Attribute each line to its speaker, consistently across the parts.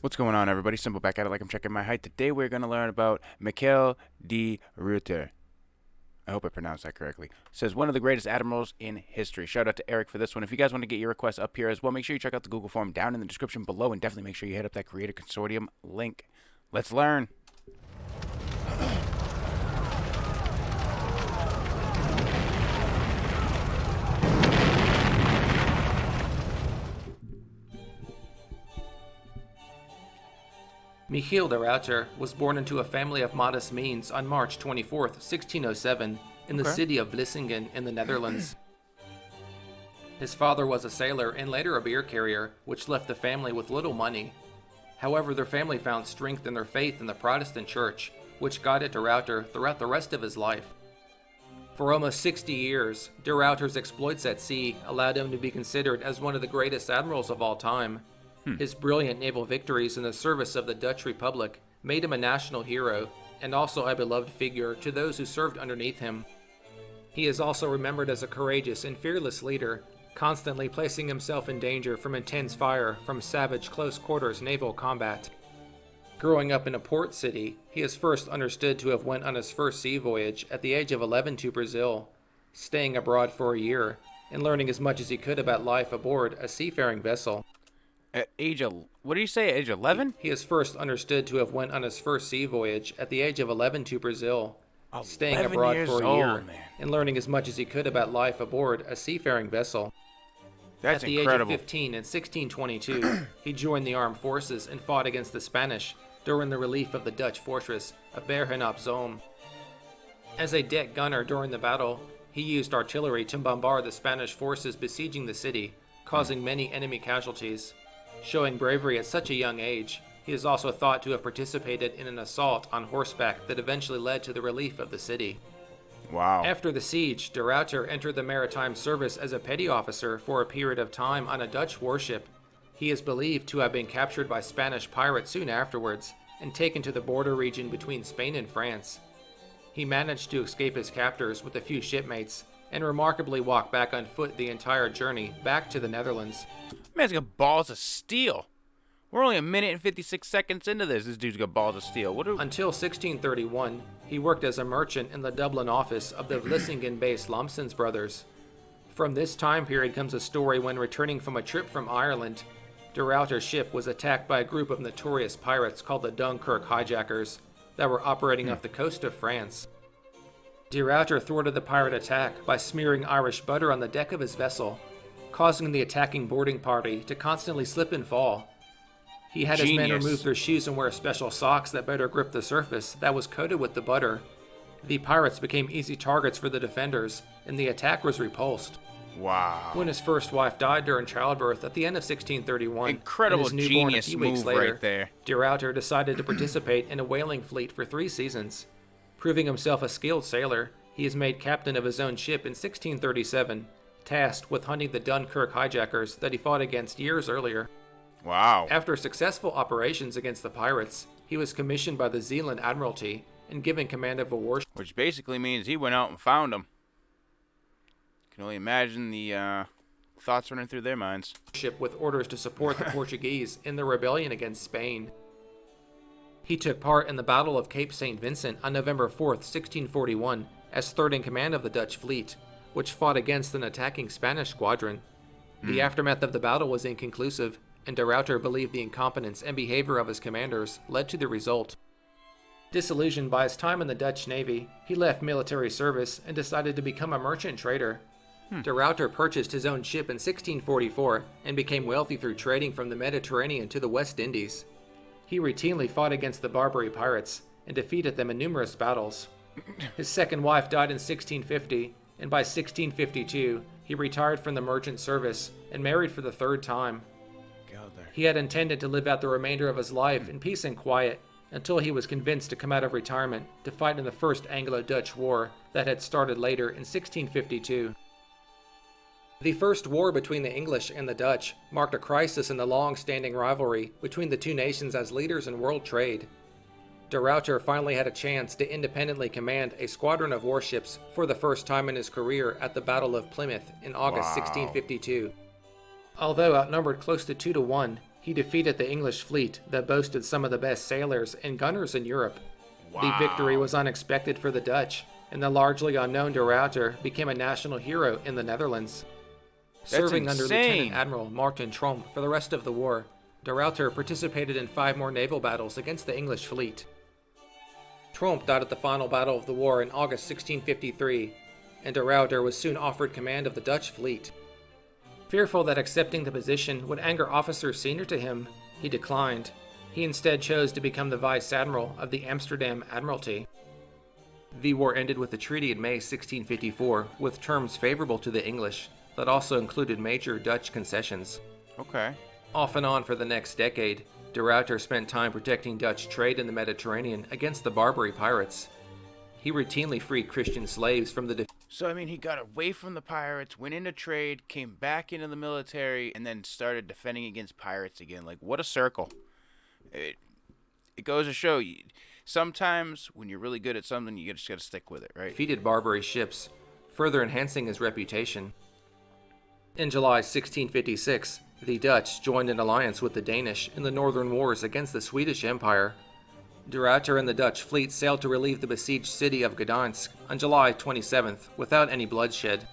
Speaker 1: What's going on, everybody? Simple back at it like I'm checking my height. Today we're going to learn about Michiel de Ruyter. I hope I pronounced that correctly. It says one of the greatest admirals in history. Shout out to Eric for this one. If you guys want to get your requests up here as well, make sure you check out the Google form down in the description below, and definitely make sure you hit up that Creator Consortium link. Let's learn.
Speaker 2: Michiel de Ruyter was born into a family of modest means on March 24, 1607, in the city of Vlissingen in the Netherlands. His father was a sailor and later a beer carrier, which left the family with little money. However, their family found strength in their faith in the Protestant Church, which guided de Ruyter throughout the rest of his life. For almost 60 years, de Ruyter's exploits at sea allowed him to be considered as one of the greatest admirals of all time. His brilliant naval victories in the service of the Dutch Republic made him a national hero and also a beloved figure to those who served underneath him. He is also remembered as a courageous and fearless leader, constantly placing himself in danger from intense fire from savage close-quarters naval combat. Growing up in a port city, he is first understood to have went on his first sea voyage at the age of 11 to Brazil, staying abroad for a year and learning as much as he could about life aboard a seafaring vessel.
Speaker 1: At what did you say, age 11?
Speaker 2: He is first understood to have went on his first sea voyage at the age of 11 to Brazil, staying abroad for a year and learning as much as he could about life aboard a seafaring vessel.
Speaker 1: That's
Speaker 2: At the
Speaker 1: incredible.
Speaker 2: age of 15 in 1622, he joined the armed forces and fought against the Spanish during the relief of the Dutch fortress of Bergen-op-Zoom. As a deck gunner during the battle, he used artillery to bombard the Spanish forces besieging the city, causing many enemy casualties. Showing bravery at such a young age, he is also thought to have participated in an assault on horseback that eventually led to the relief of the city.
Speaker 1: Wow.
Speaker 2: After the siege, de Ruyter entered the maritime service as a petty officer for a period of time on a Dutch warship. He is believed to have been captured by Spanish pirates soon afterwards and taken to the border region between Spain and France. He managed to escape his captors with a few shipmates and remarkably walked back on foot the entire journey back to the Netherlands.
Speaker 1: Man's got balls of steel. We're only a minute and 56 seconds into this. This dude's got balls of steel.
Speaker 2: Until 1631, he worked as a merchant in the Dublin office of the Vlissingen-based Lomsons brothers. From this time period comes a story when returning from a trip from Ireland, de Ruyter's ship was attacked by a group of notorious pirates called the Dunkirk hijackers that were operating off the coast of France. De Ruyter thwarted the pirate attack by smearing Irish butter on the deck of his vessel, causing the attacking boarding party to constantly slip and fall. He had his men remove their shoes and wear special socks that better grip the surface that was coated with the butter. The pirates became easy targets for the defenders, and the attack was repulsed.
Speaker 1: Wow.
Speaker 2: When his first wife died during childbirth at the end of 1631,
Speaker 1: Incredible
Speaker 2: and his newborn a
Speaker 1: genius
Speaker 2: few weeks
Speaker 1: move
Speaker 2: later,
Speaker 1: right there.
Speaker 2: de Ruyter decided to participate in a whaling fleet for 3 seasons. Proving himself a skilled sailor, he is made captain of his own ship in 1637, tasked with hunting the Dunkirk hijackers that he fought against years earlier.
Speaker 1: Wow.
Speaker 2: After successful operations against the pirates, he was commissioned by the Zealand Admiralty and given command of a warship.
Speaker 1: Which basically means he went out and found them. Can only imagine the thoughts running through their minds.
Speaker 2: With orders to support the Portuguese in their rebellion against Spain. He took part in the Battle of Cape St. Vincent on November 4, 1641, as third in command of the Dutch fleet, which fought against an attacking Spanish squadron. The aftermath of the battle was inconclusive, and de Ruyter believed the incompetence and behavior of his commanders led to the result. Disillusioned by his time in the Dutch Navy, he left military service and decided to become a merchant trader. De Ruyter purchased his own ship in 1644 and became wealthy through trading from the Mediterranean to the West Indies. He routinely fought against the Barbary pirates and defeated them in numerous battles. His second wife died in 1650, and by 1652, he retired from the merchant service and married for the third time. He had intended to live out the remainder of his life in peace and quiet until he was convinced to come out of retirement to fight in the First Anglo-Dutch War that had started later in 1652. The First War between the English and the Dutch marked a crisis in the long-standing rivalry between the two nations as leaders in world trade. De Ruyter finally had a chance to independently command a squadron of warships for the first time in his career at the Battle of Plymouth in August 1652. Although outnumbered close to 2-1, He defeated the English fleet that boasted some of the best sailors and gunners in Europe.
Speaker 1: Wow.
Speaker 2: The victory was unexpected for the Dutch, and the largely unknown de Ruyter became a national hero in the Netherlands. Serving under Lieutenant Admiral Martin Tromp for the rest of the war, de Ruyter participated in 5 more naval battles against the English fleet. Tromp died at the final battle of the war in August 1653, and de Ruyter was soon offered command of the Dutch fleet. Fearful that accepting the position would anger officers senior to him, he declined. He instead chose to become the Vice Admiral of the Amsterdam Admiralty. The war ended with a treaty in May 1654 with terms favorable to the English that also included major Dutch concessions.
Speaker 1: Okay.
Speaker 2: Off and on for the next decade, de Ruyter spent time protecting Dutch trade in the Mediterranean against the Barbary pirates. He routinely freed Christian slaves from the
Speaker 1: So, I mean, he got away from the pirates, went into trade, came back into the military, and then started defending against pirates again. Like, what a circle. It goes to show you, sometimes when you're really good at something, you just got to stick with it, right?
Speaker 2: defeated Barbary ships, further enhancing his reputation. In July 1656, the Dutch joined an alliance with the Danish in the northern wars against the Swedish Empire. De Ruyter and the Dutch fleet sailed to relieve the besieged city of Gdansk on July 27th without any bloodshed.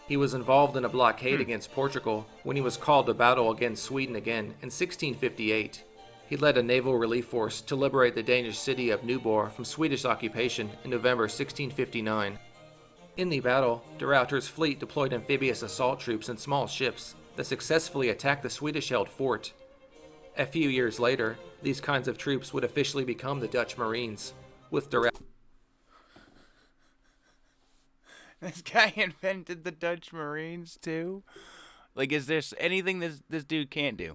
Speaker 2: He was involved in a blockade against Portugal when he was called to battle against Sweden again in 1658. He led a naval relief force to liberate the Danish city of Nyborg from Swedish occupation in November 1659. In the battle, de Ruyter's fleet deployed amphibious assault troops and small ships that successfully attacked the Swedish-held fort. A few years later, these kinds of troops would officially become the Dutch Marines, with de Ruyter.
Speaker 1: This guy invented the Dutch Marines, too? Like, is there anything this dude can't do?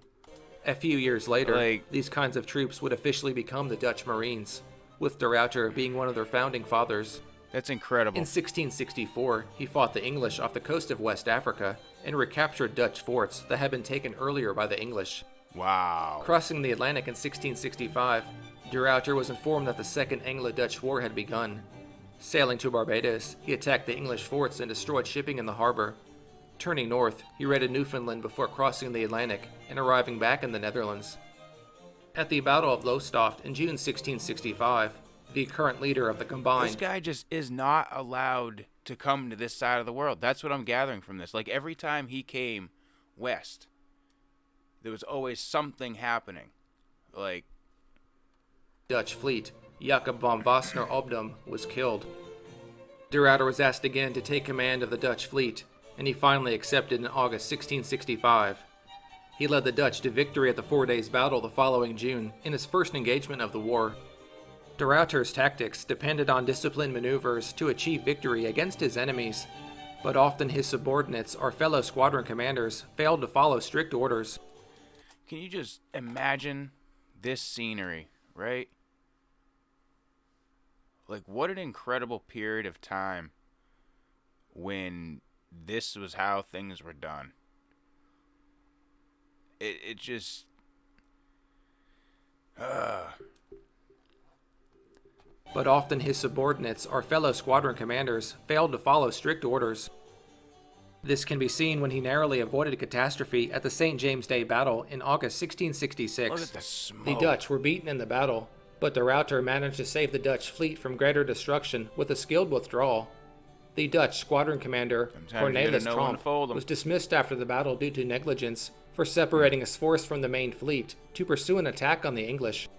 Speaker 2: A few years later, these kinds of troops would officially become the Dutch Marines, with de Ruyter being one of their founding fathers.
Speaker 1: That's incredible.
Speaker 2: In 1664, he fought the English off the coast of West Africa and recaptured Dutch forts that had been taken earlier by the English.
Speaker 1: Wow.
Speaker 2: Crossing the Atlantic in 1665, de Ruyter was informed that the Second Anglo-Dutch War had begun. Sailing to Barbados, he attacked the English forts and destroyed shipping in the harbor. Turning north, he raided Newfoundland before crossing the Atlantic and arriving back in the Netherlands. At the Battle of Lowestoft in June 1665, the current leader of the combined...
Speaker 1: This guy just is not allowed to come to this side of the world. That's what I'm gathering from this. Like, every time he came west, there was always something happening. Like...
Speaker 2: Dutch fleet, Jacob von Wassenaar Obdam, was killed. De Ruyter was asked again to take command of the Dutch fleet, and he finally accepted in August 1665. He led the Dutch to victory at the 4 Days Battle the following June in his first engagement of the war. De Ruyter's tactics depended on disciplined maneuvers to achieve victory against his enemies, but often his subordinates or fellow squadron commanders failed to follow strict orders.
Speaker 1: Can you just imagine this scenery, right? Like, what an incredible period of time when this was how things were done. It just...
Speaker 2: But often his subordinates or fellow squadron commanders failed to follow strict orders. This can be seen when he narrowly avoided a catastrophe at the St. James Day Battle in August 1666.
Speaker 1: Look at the smoke.
Speaker 2: The Dutch were beaten in the battle, but de Ruyter managed to save the Dutch fleet from greater destruction with a skilled withdrawal. The Dutch squadron commander, Cornelis Tromp, was dismissed after the battle due to negligence for separating his force from the main fleet to pursue an attack on the English.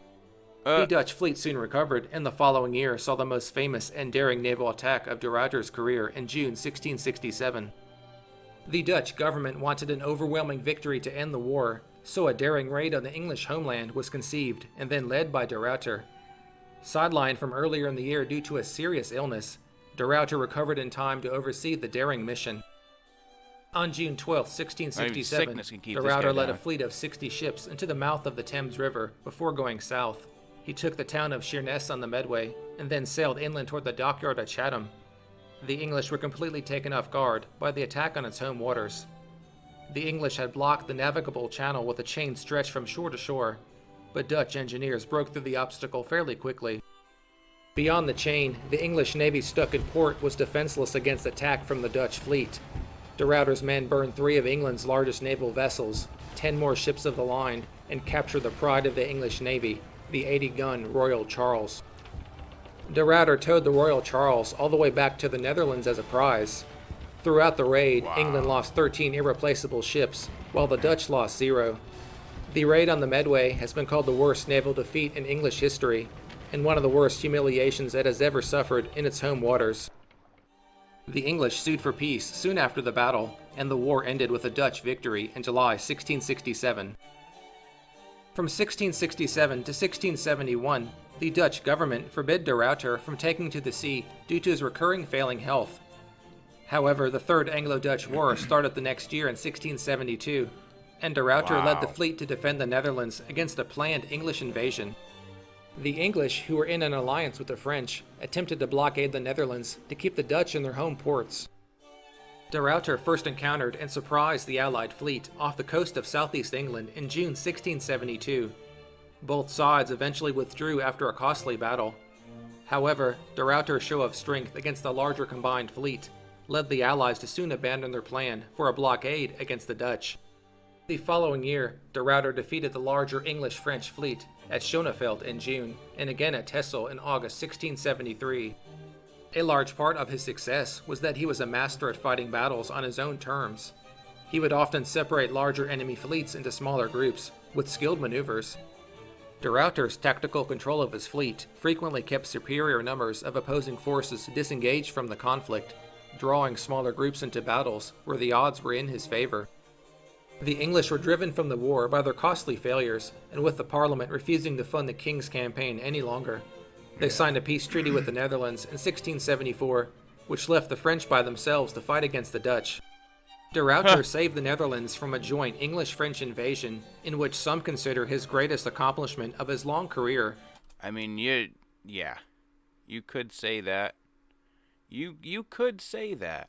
Speaker 2: The Dutch fleet soon recovered, and the following year saw the most famous and daring naval attack of de Ruyter's career in June 1667. The Dutch government wanted an overwhelming victory to end the war, so a daring raid on the English homeland was conceived and then led by de Ruyter. Sidelined from earlier in the year due to a serious illness, de Ruyter recovered in time to oversee the daring mission. On June 12, 1667, de Ruyter led a fleet of 60 ships into the mouth of the Thames River before going south. He took the town of Sheerness on the Medway and then sailed inland toward the dockyard at Chatham. The English were completely taken off guard by the attack on its home waters. The English had blocked the navigable channel with a chain stretched from shore to shore, but Dutch engineers broke through the obstacle fairly quickly. Beyond the chain, the English navy stuck in port was defenseless against attack from the Dutch fleet. De Ruyter's men burned 3 of England's largest naval vessels, 10 more ships of the line, and capture the pride of the English Navy, the 80-gun Royal Charles. De Ruyter towed the Royal Charles all the way back to the Netherlands as a prize. Throughout the raid, England lost 13 irreplaceable ships, while the Dutch lost 0. The raid on the Medway has been called the worst naval defeat in English history, and one of the worst humiliations it has ever suffered in its home waters. The English sued for peace soon after the battle, and the war ended with a Dutch victory in July 1667. From 1667 to 1671, the Dutch government forbid de Ruyter from taking to the sea due to his recurring failing health. However, the Third Anglo-Dutch War started the next year in 1672, and de Ruyter led the fleet to defend the Netherlands against a planned English invasion. The English, who were in an alliance with the French, attempted to blockade the Netherlands to keep the Dutch in their home ports. De Ruyter first encountered and surprised the Allied fleet off the coast of southeast England in June 1672. Both sides eventually withdrew after a costly battle. However, de Ruyter's show of strength against the larger combined fleet led the Allies to soon abandon their plan for a blockade against the Dutch. The following year, de Ruyter defeated the larger English-French fleet at Schonefeld in June, and again at Texel in August 1673. A large part of his success was that he was a master at fighting battles on his own terms. He would often separate larger enemy fleets into smaller groups, with skilled maneuvers. De Ruyter's tactical control of his fleet frequently kept superior numbers of opposing forces disengaged from the conflict, drawing smaller groups into battles where the odds were in his favor. The English were driven from the war by their costly failures, and with the Parliament refusing to fund the King's campaign any longer. They signed a peace treaty with the Netherlands in 1674, which left the French by themselves to fight against the Dutch. De Ruyter saved the Netherlands from a joint English-French invasion, in which some consider his greatest accomplishment of his long career.
Speaker 1: I mean, yeah, you could say that. You could say that.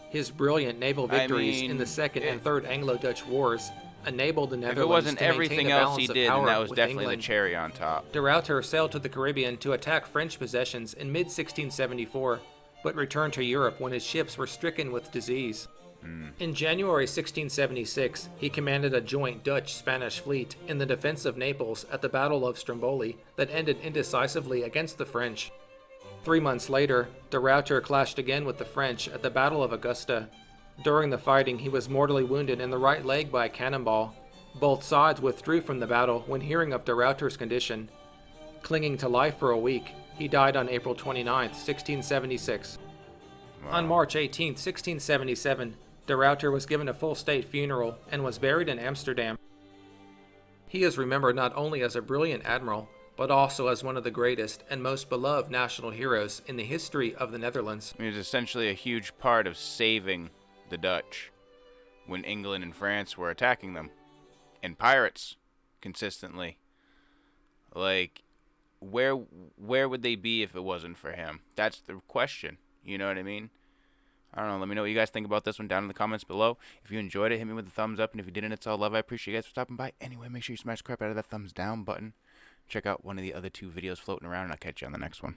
Speaker 2: His brilliant naval victories in the Second and Third Anglo-Dutch Wars enabled the Netherlands
Speaker 1: if it wasn't
Speaker 2: to maintain
Speaker 1: everything
Speaker 2: a
Speaker 1: else
Speaker 2: balance
Speaker 1: he
Speaker 2: of
Speaker 1: did,
Speaker 2: power
Speaker 1: then that was
Speaker 2: with
Speaker 1: definitely
Speaker 2: England.
Speaker 1: the cherry on top.
Speaker 2: De Ruyter sailed to the Caribbean to attack French possessions in mid-1674, but returned to Europe when his ships were stricken with disease. In January 1676, he commanded a joint Dutch-Spanish fleet in the defense of Naples at the Battle of Stromboli that ended indecisively against the French. 3 months later, de Ruyter clashed again with the French at the Battle of Augusta. During the fighting, he was mortally wounded in the right leg by a cannonball. Both sides withdrew from the battle when hearing of de Ruyter's condition. Clinging to life for a week, he died on April 29, 1676. On March 18, 1677, de Ruyter was given a full state funeral and was buried in Amsterdam. He is remembered not only as a brilliant admiral, but also as one of the greatest and most beloved national heroes in the history of the Netherlands.
Speaker 1: He was essentially a huge part of saving the Dutch when England and France were attacking them, and pirates consistently. Like, where would they be if it wasn't for him? That's the question. You know what I mean? I don't know. Let me know what you guys think about this one down in the comments below. If you enjoyed it, hit me with a thumbs up, and if you didn't, it's all love. I appreciate you guys for stopping by. Anyway, make sure you smash the crap out of that thumbs down button. Check out one of the other 2 videos floating around, and I'll catch you on the next one.